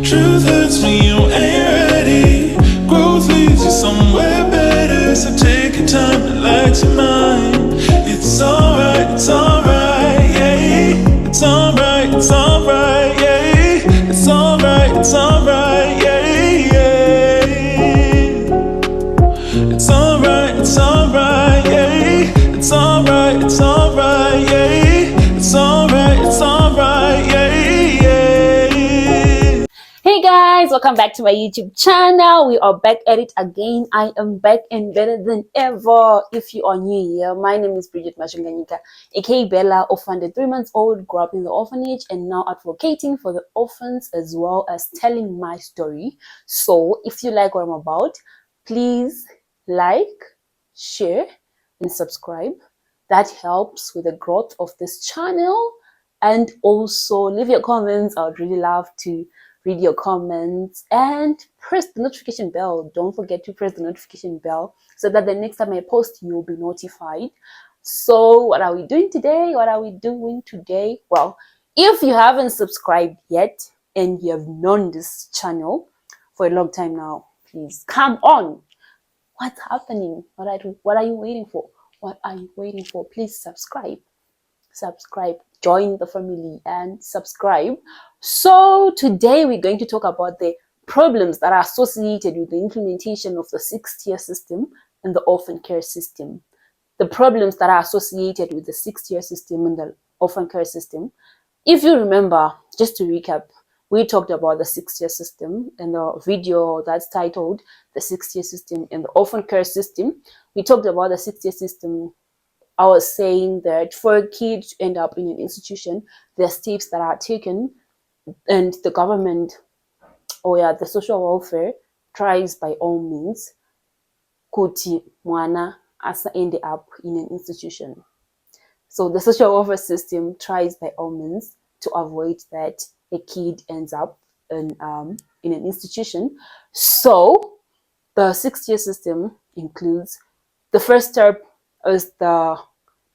Truth hurts when you ain't ready. Growth leads you somewhere better. So take your time, relax your mind. It's alright, yeah. It's alright, yeah. It's alright, yeah, yeah. It's alright, yeah. It's alright, yeah. It's alright, yeah, yeah. Hey guys, welcome back to my YouTube channel. We are back at it again. I am back and better than ever. If you are new here, my name is Bridget Mashunganyika, aka Bella, orphan, 3 months old, grew up in the orphanage and now advocating for the orphans as well as telling my story. So if you like what I'm about, please like, share and subscribe. That helps with the growth of this channel. And also leave your comments. I would really love to read your comments and press the notification bell. Don't forget to press the notification bell so that the next time I post, you'll be notified. So what are we doing today? Well, if you haven't subscribed yet and you have known this channel for a long time now, please come on. What's happening? What are you waiting for? Please subscribe, join the family and subscribe. So today we're going to talk about the problems that are associated with the implementation of the 6-tier system and the orphan care system. The problems that are associated with the 6-tier system and the orphan care system. If you remember, just to recap, we talked about the 6-tier system in the video that's titled The 6-tier System and the Orphan Care System. We talked about the 6-tier system. I was saying that for a kid to end up in an institution, there are steps that are taken, and the government, the social welfare tries by all means kuti mwana asa end up in an institution. So the social welfare system tries by all means to avoid that a kid ends up in an institution. So the 6-tier system includes the first step is the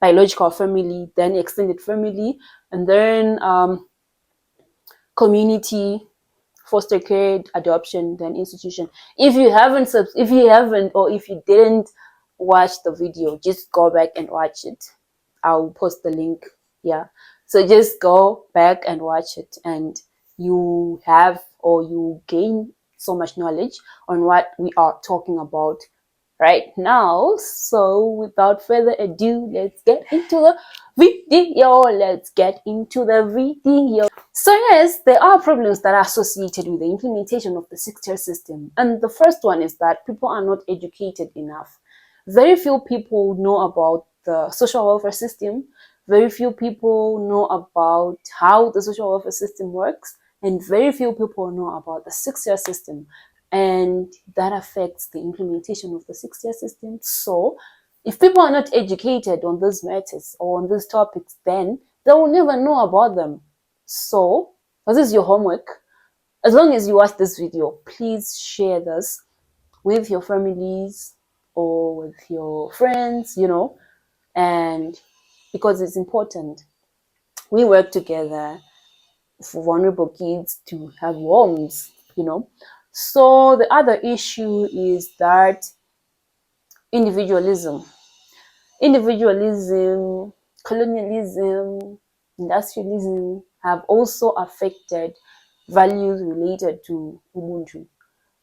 biological family, then extended family, and then community, foster care, adoption, then institution. If you didn't watch the video, just go back and watch it. I'll post the link. Yeah, so just go back and watch it, and you gain so much knowledge on what we are talking about right now. So without further ado, let's get into the video. So yes, there are problems that are associated with the implementation of the 6-tier system, and the first one is that people are not educated enough. Very few people know about the social welfare system. Very few people know about how the social welfare system works, and very few people know about the 6-tier system. And that affects the implementation of the 6-tier system. So if people are not educated on these matters or on these topics, then they will never know about them. So this is your homework. As long as you watch this video, please share this with your families or with your friends, and because it's important. We work together for vulnerable kids to have homes, So the other issue is that individualism, colonialism, industrialism have also affected values related to Ubuntu.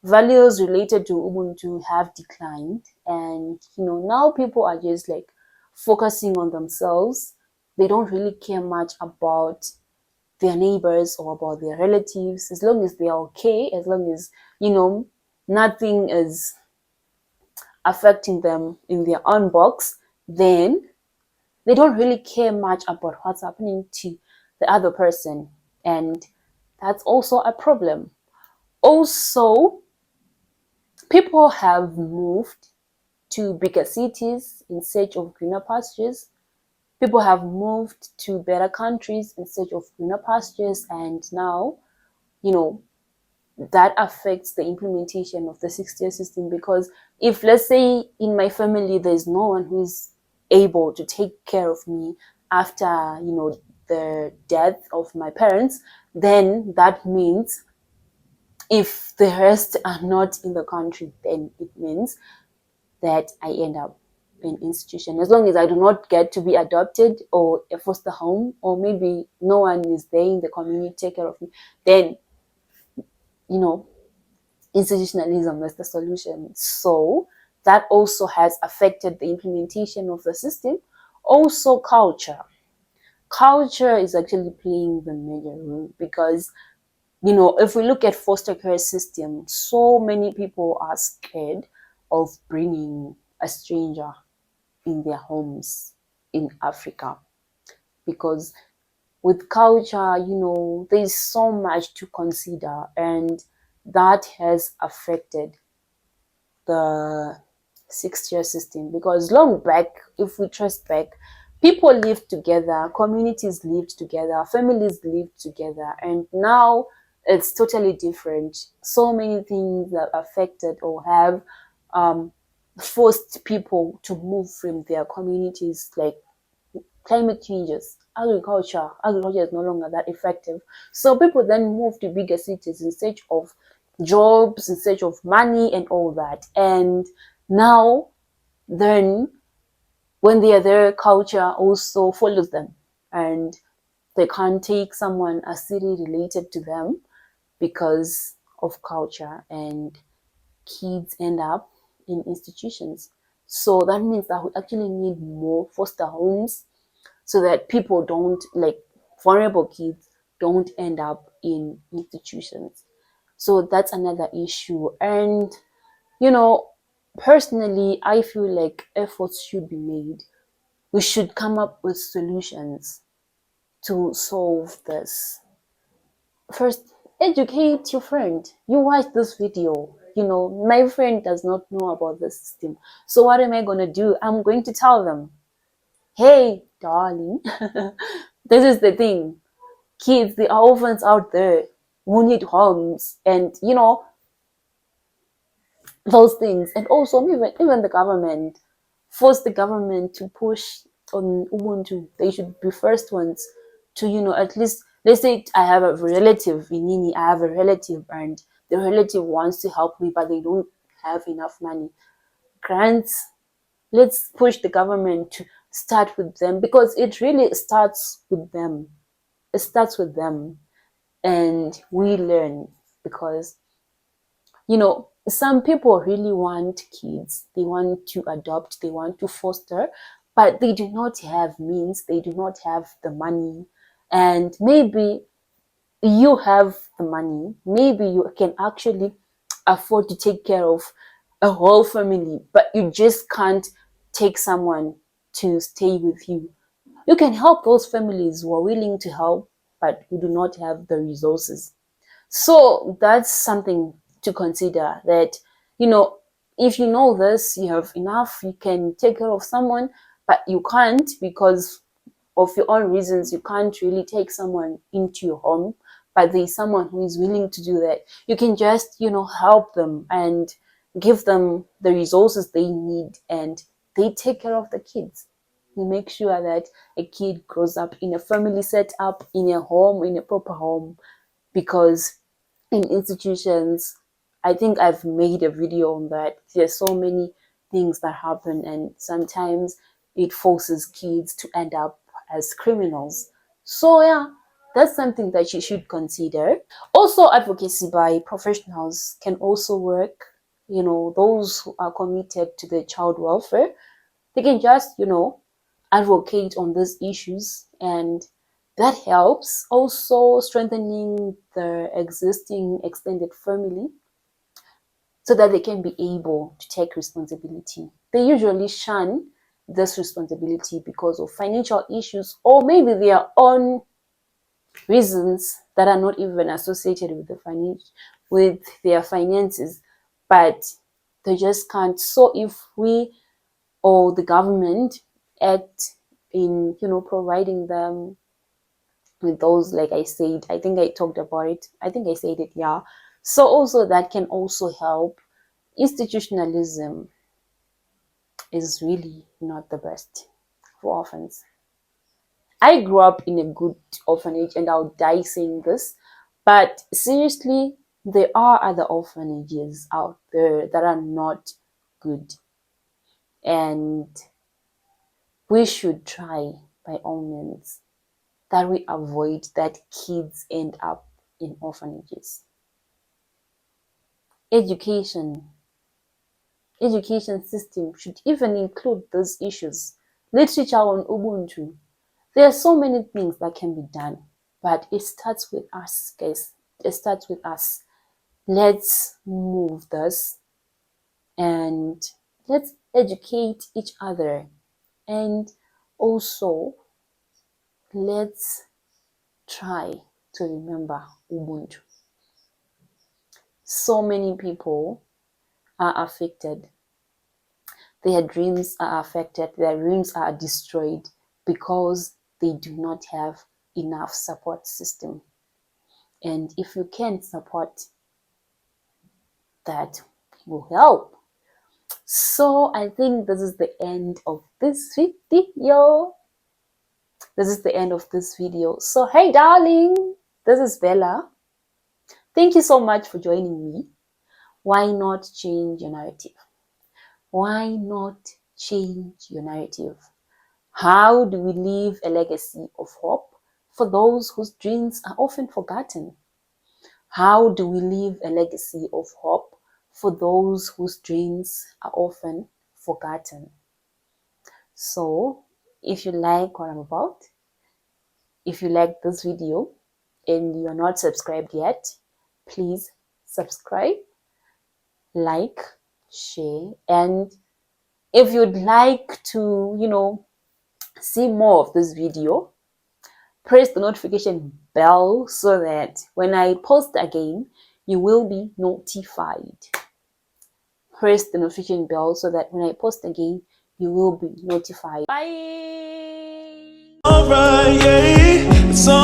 Values related to Ubuntu have declined, and now people are just like focusing on themselves. They don't really care much about their neighbors or about their relatives, as long as they are okay, as long as nothing is affecting them in their own box, then they don't really care much about what's happening to the other person, and that's also a problem. Also, people have moved to bigger cities in search of greener pastures. People have moved to better countries in search of greener pastures, and now, that affects the implementation of the 6-tier system. Because if, let's say, in my family, there's no one who is able to take care of me after, the death of my parents, then that means If the rest are not in the country, then it means that I end up in institution. As long as I do not get to be adopted or a foster home, or maybe no one is there in the community take care of me, then you know institutionalism is the solution. So that also has affected the implementation of the system. Also, culture is actually playing the major role, because if we look at foster care system, so many people are scared of bringing a stranger in their homes in Africa, because with culture, there's so much to consider, and that has affected the 6 year system. Because long back, if we trace back, people lived together, communities lived together, families lived together, and now it's totally different. So many things that affected or have forced people to move from their communities, like climate changes, agriculture is no longer that effective. So people then move to bigger cities in search of jobs, in search of money and all that. And now then when they are there, culture also follows them, and they can't take someone as city related to them because of culture, and kids end up in institutions. So that means that we actually need more foster homes, so that people don't, like vulnerable kids, don't end up in institutions. So that's another issue. And you know personally, I feel like efforts should be made. We should come up with solutions to solve this. First, educate your friend. You watch this video, my friend does not know about the system, so what am I going to do? I'm going to tell them, hey darling, this is the thing. Kids, there are orphans out there who need homes, and those things. And also, even the government, force the government to push on Ubuntu. They should be first ones to, at least, let's say I have a relative in Nini, I have a relative, and the relative wants to help me, but they don't have enough money. Grants, let's push the government to start with them, because it really starts with them. It starts with them, and we learn. Because some people really want kids, they want to adopt, they want to foster, but they do not have means, they do not have the money. And maybe you have the money, maybe you can actually afford to take care of a whole family, but you just can't take someone to stay with you. You can help those families who are willing to help, but who do not have the resources. So that's something to consider, that, if you know this, you have enough, you can take care of someone, but you can't because of your own reasons. You can't really take someone into your home, but there's someone who is willing to do that. You can just, help them and give them the resources they need, and they take care of the kids. You make sure that a kid grows up in a family set up, in a home, in a proper home. Because in institutions, I think I've made a video on that, there's so many things that happen, and sometimes it forces kids to end up as criminals. So yeah, that's something that you should consider. Also, advocacy by professionals can also work. Those who are committed to the child welfare, they can just advocate on these issues, and that helps. Also, strengthening the existing extended family, so that they can be able to take responsibility. They usually shun this responsibility because of financial issues, or maybe their own reasons that are not even associated with with their finances, but they just can't. So if we, or the government, act in providing them with those, like I said, I think I talked about it, I think I said it, yeah. So also that can also help. Institutionalism is really not the best for orphans. I grew up in a good orphanage, and I'll die saying this, but seriously, There are other orphanages out there that are not good, and we should try by all means that we avoid that kids end up in orphanages. Education system should even include those issues. Literature on Ubuntu. There are so many things that can be done, but it starts with us, guys. It starts with us. Let's move this and let's educate each other, and also let's try to remember Ubuntu. So many people are affected. Their dreams are affected, their dreams are destroyed because they do not have enough support system. And if you can support, that will help. So I think this is the end of this video. This is the end of this video. So hey darling, this is Bella. Thank you so much for joining me. Why not change your narrative? Why not change your narrative? How do we leave a legacy of hope for those whose dreams are often forgotten? How do we leave a legacy of hope for those whose dreams are often forgotten? So, if you like what I'm about, if you like this video and you're not subscribed yet, please subscribe, like, share, and if you'd like to, see more of this video, press the notification bell so that when I post again, you will be notified. Press the notification bell so that when I post again, you will be notified. Bye. Alright, yeah, it's all